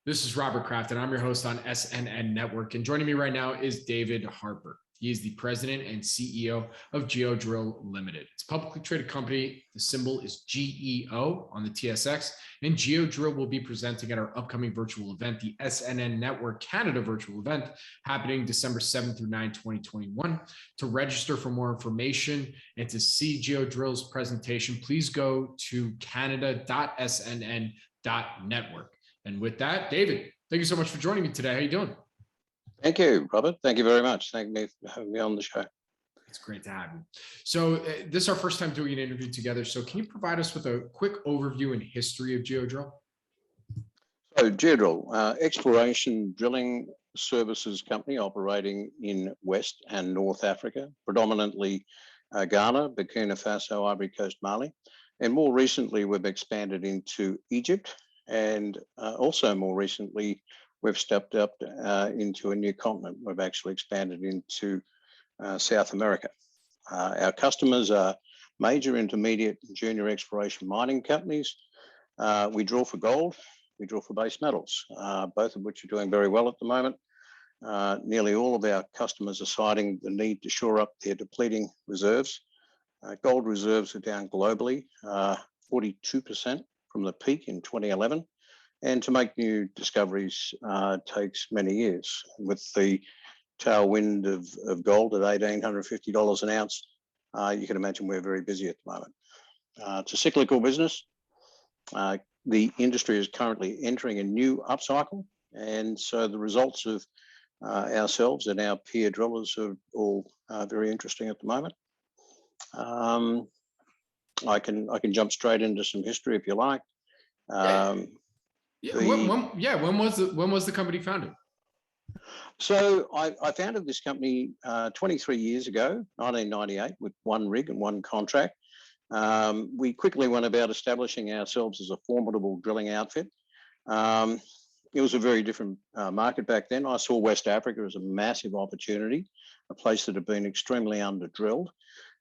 This is Robert Kraft, and I'm your host on SNN Network. And joining me right now is David Harper. He is the president and CEO of Geodrill Limited. It's a publicly traded company. The symbol is GEO on the TSX. And Geodrill will be presenting at our upcoming virtual event, the SNN Network Canada virtual event, happening December 7 through 9, 2021. To register for more information and to see Geodrill's presentation, please go to canada.snn.network. And with that, David, thank you so much for joining me today. How are you doing? Thank you, Robert. Thank you very much. Thank you for having me on the show. It's great to have you. So this is our first time doing an interview together. So can you provide us with a quick overview and history of Geodrill? So Geodrill, exploration drilling services company operating in West and North Africa, predominantly Ghana, Burkina Faso, Ivory Coast, Mali. And more recently, we've expanded into Egypt. And also more recently, we've stepped up into a new continent. We've actually expanded into South America. Our customers are major, intermediate, and junior exploration mining companies. We drill for gold, we drill for base metals, both of which are doing very well at the moment. Nearly all of our customers are citing the need to shore up their depleting reserves. Gold reserves are down globally, 42%. From the peak in 2011, and to make new discoveries takes many years. With the tailwind of gold at $1,850 an ounce, you can imagine we're very busy at the moment. It's a cyclical business. The industry is currently entering a new upcycle, and so the results of ourselves and our peer drillers are all very interesting at the moment. I can jump straight into some history if you like. When was the company founded? So I founded this company 23 years ago, 1998, with one rig and one contract. We quickly went about establishing ourselves as a formidable drilling outfit. It was a very different market back then. I saw West Africa as a massive opportunity, a place that had been extremely under-drilled.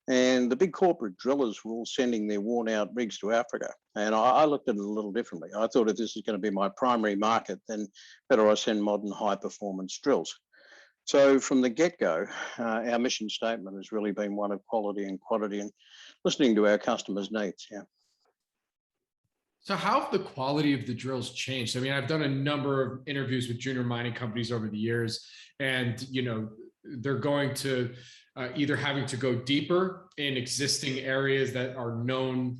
And the big corporate drillers were all sending their worn out rigs to Africa. And I looked at it a little differently. I thought if this is going to be my primary market, then better I send modern high performance drills. So from the get-go, our mission statement has really been one of quality and quantity and listening to our customers' needs. Yeah. So how have the quality of the drills changed? I mean, I've done a number of interviews with junior mining companies over the years, and they're going to either having to go deeper in existing areas that are known,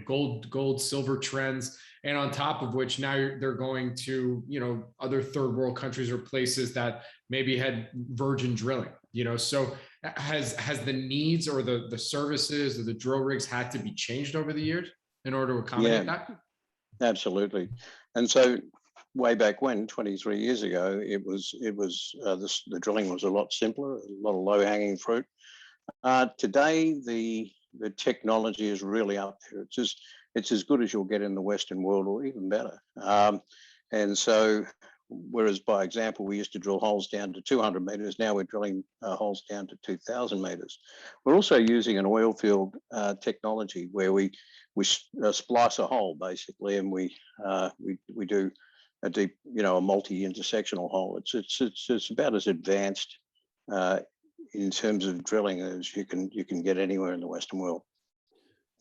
gold, silver trends. And on top of which now they're going to, other third world countries or places that maybe had virgin drilling, so has the needs or the services or the drill rigs had to be changed over the years in order to accommodate that? Absolutely. And so way back when, 23 years ago, the drilling was a lot simpler, a lot of low-hanging fruit. Today, the technology is really up there. It's as good as you'll get in the Western world, or even better. And so, whereas by example, we used to drill holes down to 200 meters, now we're drilling holes down to 2,000 meters. We're also using an oil field technology where we splice a hole basically, and we do a deep, a multi-intersectional hole. It's about as advanced in terms of drilling as you can get anywhere in the Western world.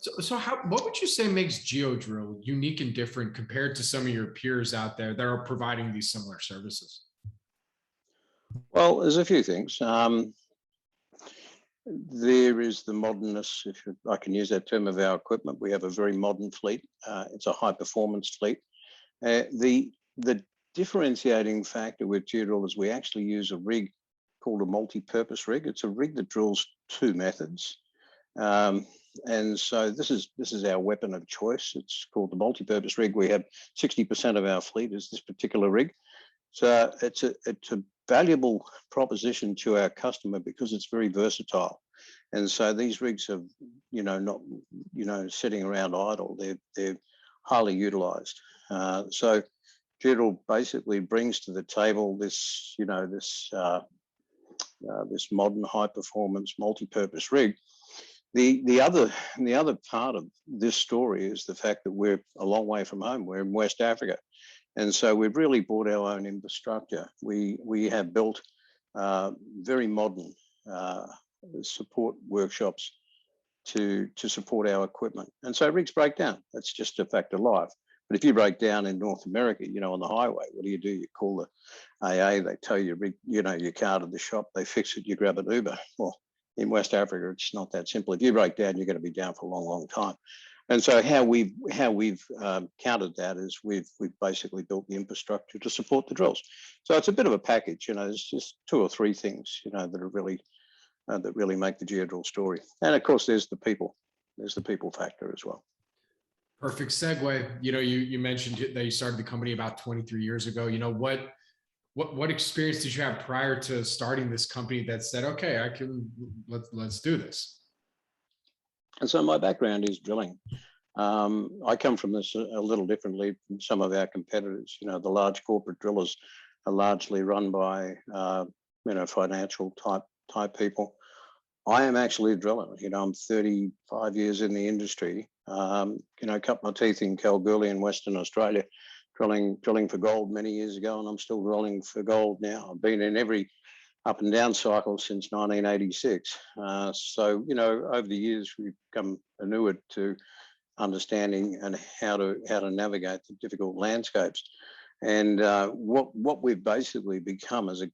So what would you say makes Geodrill unique and different compared to some of your peers out there that are providing these similar services? Well, there's a few things. There is the modernness, if I can use that term, of our equipment. We have a very modern fleet. It's a high performance fleet. The differentiating factor with Geodrill is we actually use a rig called a multi-purpose rig. It's a rig that drills two methods. And so this is our weapon of choice. It's called the multi-purpose rig. We have 60% of our fleet is this particular rig. So it's a valuable proposition to our customer because it's very versatile. And so these rigs are, not, sitting around idle. They're highly utilized. So Geodrill basically brings to the table this, this modern high performance multi-purpose rig. The other part of this story is the fact that we're a long way from home. We're in West Africa. And so we've really bought our own infrastructure. We have built very modern support workshops to support our equipment. And so rigs break down. That's just a fact of life. But if you break down in North America, on the highway, what do? You call the AA, they tow your rig, your car to the shop, they fix it, you grab an Uber. Well, in West Africa, it's not that simple. If you break down, you're going to be down for a long, long time. And so how we've countered that is we've basically built the infrastructure to support the drills. So it's a bit of a package. There's just 2 or 3 things that are really that really make the geodrill story. And of course, there's the people. There's the people factor as well. Perfect segue. You mentioned that you started the company about 23 years ago. What experience did you have prior to starting this company that said, okay, let's do this? And so my background is drilling. I come from this a little differently from some of our competitors. The large corporate drillers are largely run by financial type people. I am actually a driller. I'm 35 years in the industry. Cut my teeth in Kalgoorlie in Western Australia, drilling for gold many years ago, and I'm still drilling for gold now. I've been in every up and down cycle since 1986. So, over the years, we've become inured to understanding and how to navigate the difficult landscapes. And what we've basically become as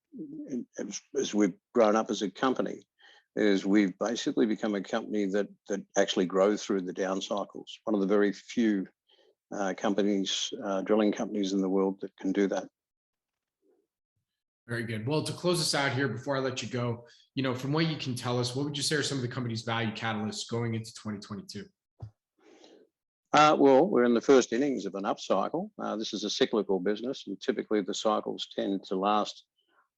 we've grown up as a company is we've basically become a company that actually grows through the down cycles. One of the very few drilling companies in the world that can do that. Very good. Well, to close us out here, before I let you go, from what you can tell us, what would you say are some of the company's value catalysts going into 2022? Well, we're in the first innings of an upcycle. This is a cyclical business, and typically the cycles tend to last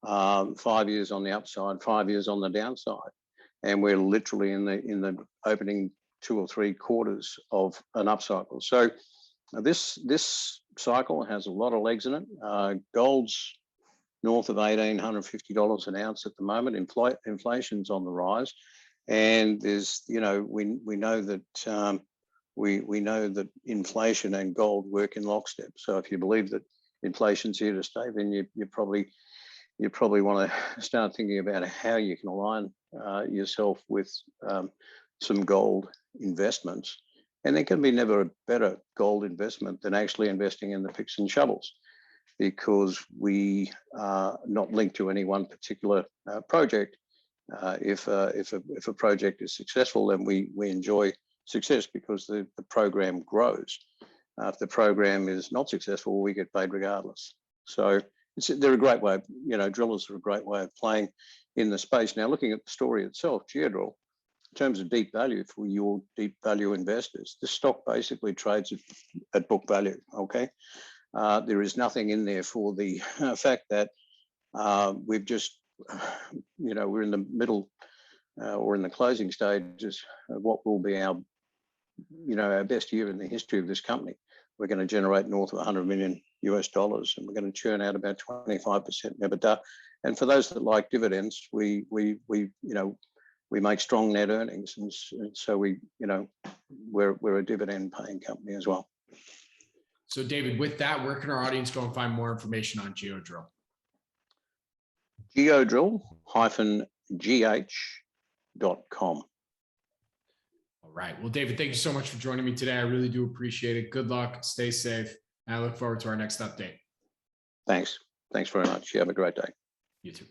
5 years on the upside, 5 years on the downside. And we're literally in the opening 2 or 3 quarters of an upcycle. So this cycle has a lot of legs in it. Gold's north of $1,850 an ounce at the moment. Inflation's on the rise, and there's we know that we know that inflation and gold work in lockstep. So if you believe that inflation's here to stay, then you probably want to start thinking about how you can align yourself with some gold investments. And there can be never a better gold investment than actually investing in the picks and shovels, because we are not linked to any one particular project. If a project is successful, then we enjoy success because the program grows. If the program is not successful, we get paid regardless. So they're a great way, drillers are a great way of playing in the space. Now, looking at the story itself, Geodrill, in terms of deep value for your deep value investors, the stock basically trades at book value, okay? There is nothing in there for the fact that we've just, we're in the middle or in the closing stages of what will be our best year in the history of this company. We're going to generate north of $100 million US, and we're going to churn out about 25% EBITDA. And for those that like dividends, we make strong net earnings, and so we're a dividend paying company as well. So, David, with that, where can our audience go and find more information on Geodrill? Geodrill-gh.com. All right. Well, David, thank you so much for joining me today. I really do appreciate it. Good luck. Stay safe. And I look forward to our next update. Thanks. Thanks very much. You have a great day. You too.